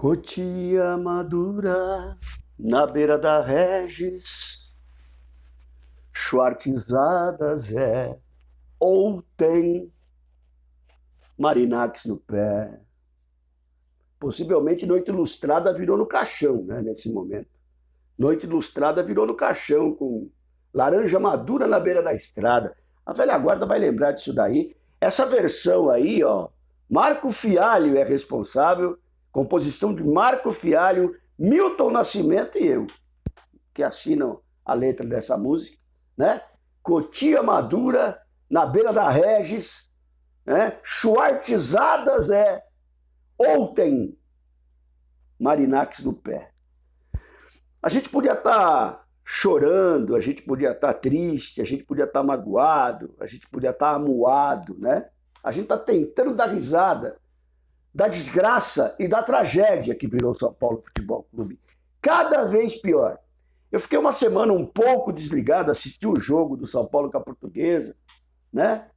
Cotia madura, na beira da Regis, Schwartzada Zé, ou tem Marinax no pé. Possivelmente Noite Ilustrada virou no caixão, né, nesse momento. Noite Ilustrada virou no caixão, com laranja madura na beira da estrada. A velha guarda vai lembrar disso daí. Essa versão aí, ó, Marco Fialho é responsável, composição de Marco Fialho, Milton Nascimento e eu, que assinam a letra dessa música, né? Cotia madura, na beira da Regis, né? Schwartzadas ou tem Marinax no pé. A gente podia estar chorando, a gente podia estar triste, a gente podia estar magoado, a gente podia estar amuado, né? A gente está tentando dar risada da desgraça e da tragédia que virou o São Paulo Futebol Clube. Cada vez pior. Eu fiquei uma semana um pouco desligado, assisti o jogo do São Paulo com a Portuguesa, né?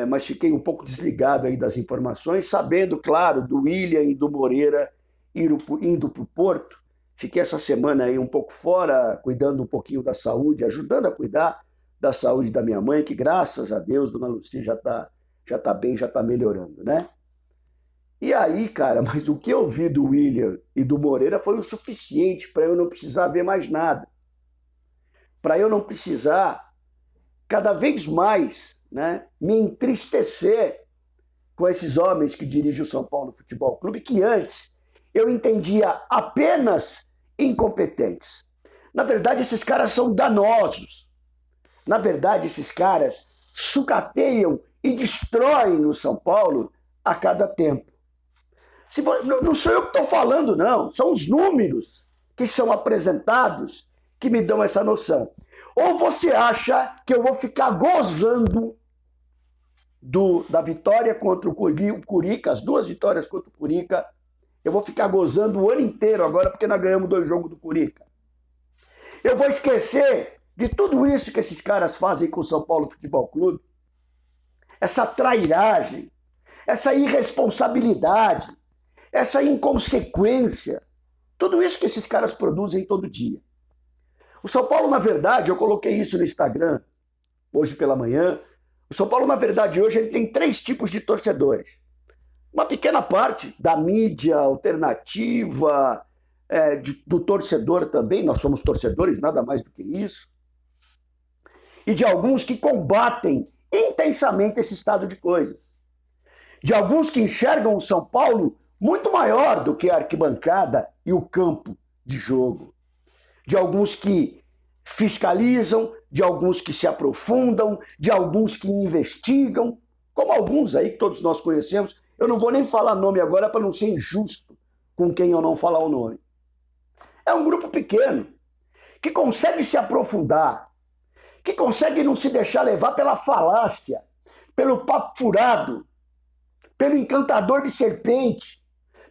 Mas fiquei um pouco desligado aí das informações, sabendo, claro, do William e do Moreira indo para o Porto. Fiquei essa semana aí um pouco fora, cuidando um pouquinho da saúde, ajudando a cuidar da saúde da minha mãe, que graças a Deus, dona Lucia já tá bem, já está melhorando, né? E aí, cara, mas o que eu vi do William e do Moreira foi o suficiente para eu não precisar ver mais nada. Para eu não precisar, cada vez mais, né, me entristecer com esses homens que dirigem o São Paulo Futebol Clube, que antes eu entendia apenas incompetentes. Na verdade, esses caras são danosos. Na verdade, esses caras sucateiam e destroem o São Paulo a cada tempo. Não sou eu que estou falando, não. São os números que são apresentados que me dão essa noção. Ou você acha que eu vou ficar gozando da vitória contra o Curica, as duas vitórias contra o Curica, eu vou ficar gozando o ano inteiro agora porque nós ganhamos 2 jogos do Curica. Eu vou esquecer de tudo isso que esses caras fazem com o São Paulo Futebol Clube, essa trairagem, essa irresponsabilidade, essa inconsequência, tudo isso que esses caras produzem todo dia. O São Paulo, na verdade, eu coloquei isso no Instagram hoje pela manhã, o São Paulo, na verdade, hoje ele tem 3 tipos de torcedores. Uma pequena parte da mídia alternativa, do torcedor também, nós somos torcedores, nada mais do que isso, e de alguns que combatem intensamente esse estado de coisas. De alguns que enxergam o São Paulo muito maior do que a arquibancada e o campo de jogo. De alguns que fiscalizam, de alguns que se aprofundam, de alguns que investigam, como alguns aí que todos nós conhecemos. Eu não vou nem falar nome agora para não ser injusto com quem eu não falar o nome. É um grupo pequeno que consegue se aprofundar, que consegue não se deixar levar pela falácia, pelo papo furado, pelo encantador de serpente,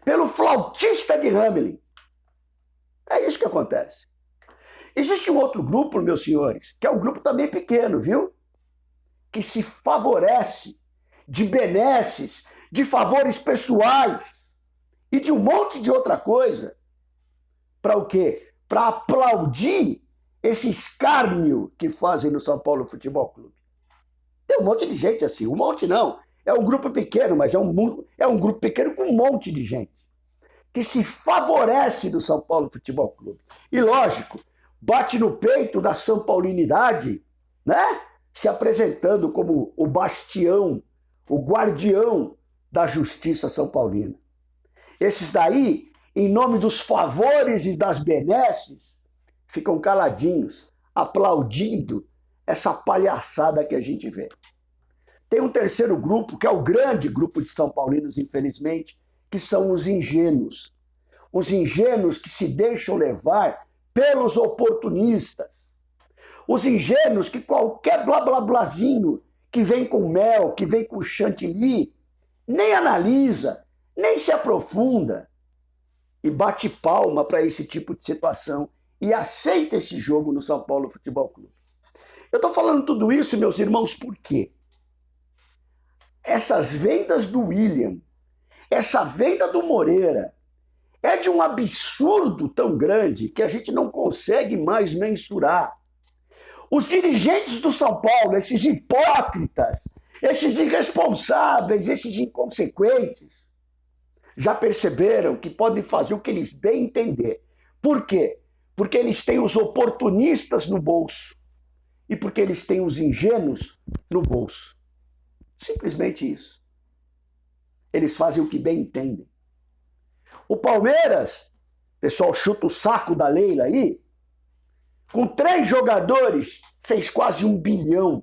pelo flautista de Hamelin. É isso que acontece. Existe um outro grupo, meus senhores, que é um grupo também pequeno, viu? Que se favorece de benesses, de favores pessoais e de um monte de outra coisa. Para o quê? Para aplaudir esse escárnio que fazem no São Paulo Futebol Clube. Tem um monte de gente assim, um monte não. É um grupo pequeno, mas é um grupo pequeno com um monte de gente que se favorece do São Paulo Futebol Clube. E lógico, bate no peito da São Paulinidade, né? Se apresentando como o bastião, o guardião da justiça são paulina. Esses daí, em nome dos favores e das benesses, ficam caladinhos, aplaudindo essa palhaçada que a gente vê. Tem um terceiro grupo, que é o grande grupo de São Paulinos, infelizmente, que são os ingênuos. Os ingênuos que se deixam levar pelos oportunistas. Os ingênuos que qualquer blá blá blázinho que vem com mel, que vem com chantilly, nem analisa, nem se aprofunda e bate palma para esse tipo de situação e aceita esse jogo no São Paulo Futebol Clube. Eu estou falando tudo isso, meus irmãos, por quê? Essas vendas do William, essa venda do Moreira, é de um absurdo tão grande que a gente não consegue mais mensurar. Os dirigentes do São Paulo, esses hipócritas, esses irresponsáveis, esses inconsequentes, já perceberam que podem fazer o que eles bem entender. Por quê? Porque eles têm os oportunistas no bolso e porque eles têm os ingênuos no bolso. Simplesmente isso. Eles fazem o que bem entendem. O Palmeiras, o pessoal chuta o saco da Leila aí, com 3 jogadores fez quase 1 bilhão.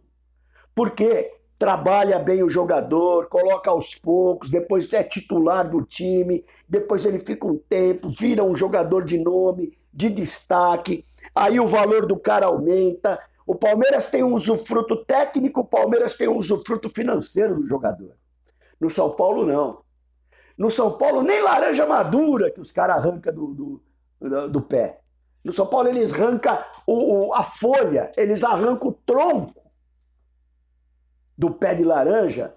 Por quê? Trabalha bem o jogador, coloca aos poucos, depois é titular do time, depois ele fica um tempo, vira um jogador de nome, de destaque, aí o valor do cara aumenta. O Palmeiras tem um usufruto técnico, o Palmeiras tem um usufruto financeiro do jogador. No São Paulo, não. No São Paulo, nem laranja madura que os caras arrancam do pé. No São Paulo, eles arrancam a folha, eles arrancam o tronco do pé de laranja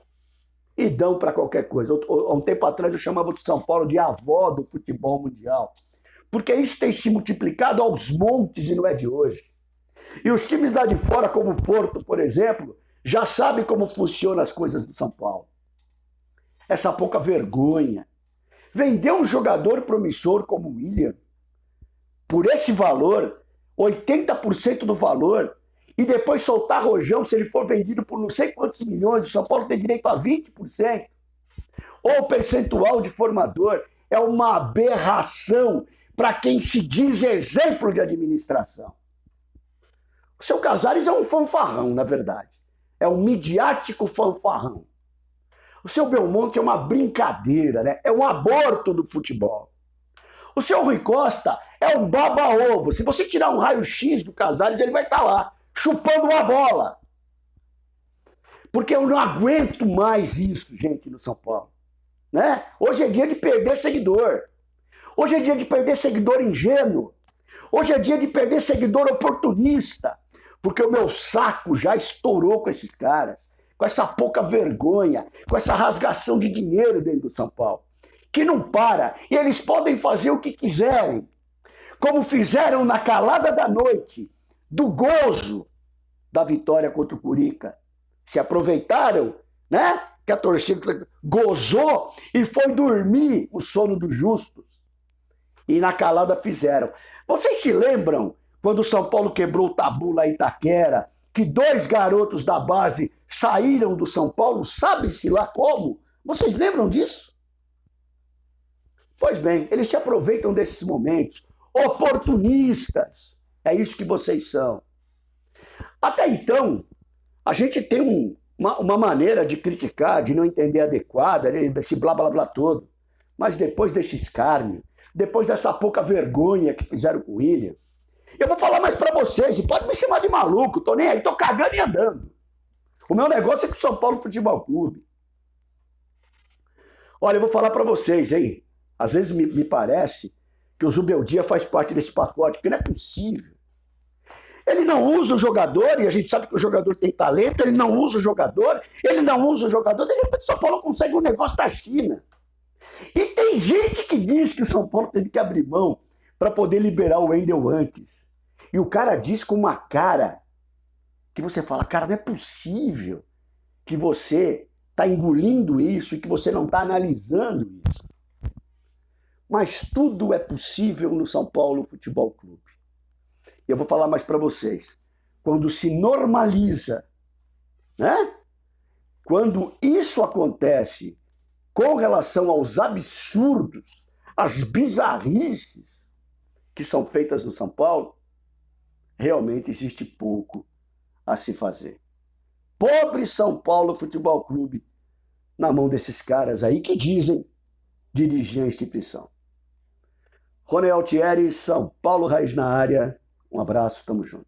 e dão para qualquer coisa. Há um tempo atrás eu chamava o São Paulo de avó do futebol mundial. Porque isso tem se multiplicado aos montes e não é de hoje. E os times lá de fora, como o Porto, por exemplo, já sabem como funcionam as coisas do São Paulo. Essa pouca vergonha. Vender um jogador promissor como o William, por esse valor, 80% do valor, e depois soltar rojão se ele for vendido por não sei quantos milhões, o São Paulo tem direito a 20%. Ou o percentual de formador é uma aberração para quem se diz exemplo de administração. O seu Casares é um fanfarrão, na verdade. É um midiático fanfarrão. O seu Belmonte é uma brincadeira, né? É um aborto do futebol. O seu Rui Costa é um baba-ovo. Se você tirar um raio-x do Casares, ele vai estar lá, chupando uma bola. Porque eu não aguento mais isso, gente, no São Paulo. Né? Hoje é dia de perder seguidor. Hoje é dia de perder seguidor ingênuo. Hoje é dia de perder seguidor oportunista. Porque o meu saco já estourou com esses caras. Com essa pouca vergonha, com essa rasgação de dinheiro dentro do São Paulo. Que não para. E eles podem fazer o que quiserem. Como fizeram na calada da noite, do gozo da vitória contra o Curica. Se aproveitaram, né? Que a torcida gozou e foi dormir o sono dos justos. E na calada fizeram. Vocês se lembram quando o São Paulo quebrou o tabu lá em Itaquera, que 2 garotos da base saíram do São Paulo, sabe-se lá como? Vocês lembram disso? Pois bem, eles se aproveitam desses momentos. Oportunistas. É isso que vocês são. Até então, a gente tem uma maneira de criticar, de não entender adequada, esse blá blá blá todo. Mas depois desse escárnio, depois dessa pouca vergonha que fizeram com o William, eu vou falar mais para vocês, e pode me chamar de maluco, tô nem aí, tô cagando e andando. O meu negócio é com o São Paulo Futebol Clube. Olha, eu vou falar para vocês, hein? Às vezes me parece que o Zubeldia faz parte desse pacote, porque não é possível. Ele não usa o jogador, e a gente sabe que o jogador tem talento, ele não usa o jogador, de repente o São Paulo consegue um negócio da China. E tem gente que diz que o São Paulo teve que abrir mão para poder liberar o Wendel antes. E o cara diz com uma cara que você fala, cara, não é possível que você está engolindo isso e que você não está analisando isso. Mas tudo é possível no São Paulo Futebol Clube. E eu vou falar mais para vocês. Quando se normaliza, né? Quando isso acontece com relação aos absurdos, às bizarrices que são feitas no São Paulo, realmente existe pouco a se fazer. Pobre São Paulo Futebol Clube na mão desses caras aí que dizem dirigir a instituição. Rony Altieri, São Paulo Raiz na área. Um abraço, tamo junto.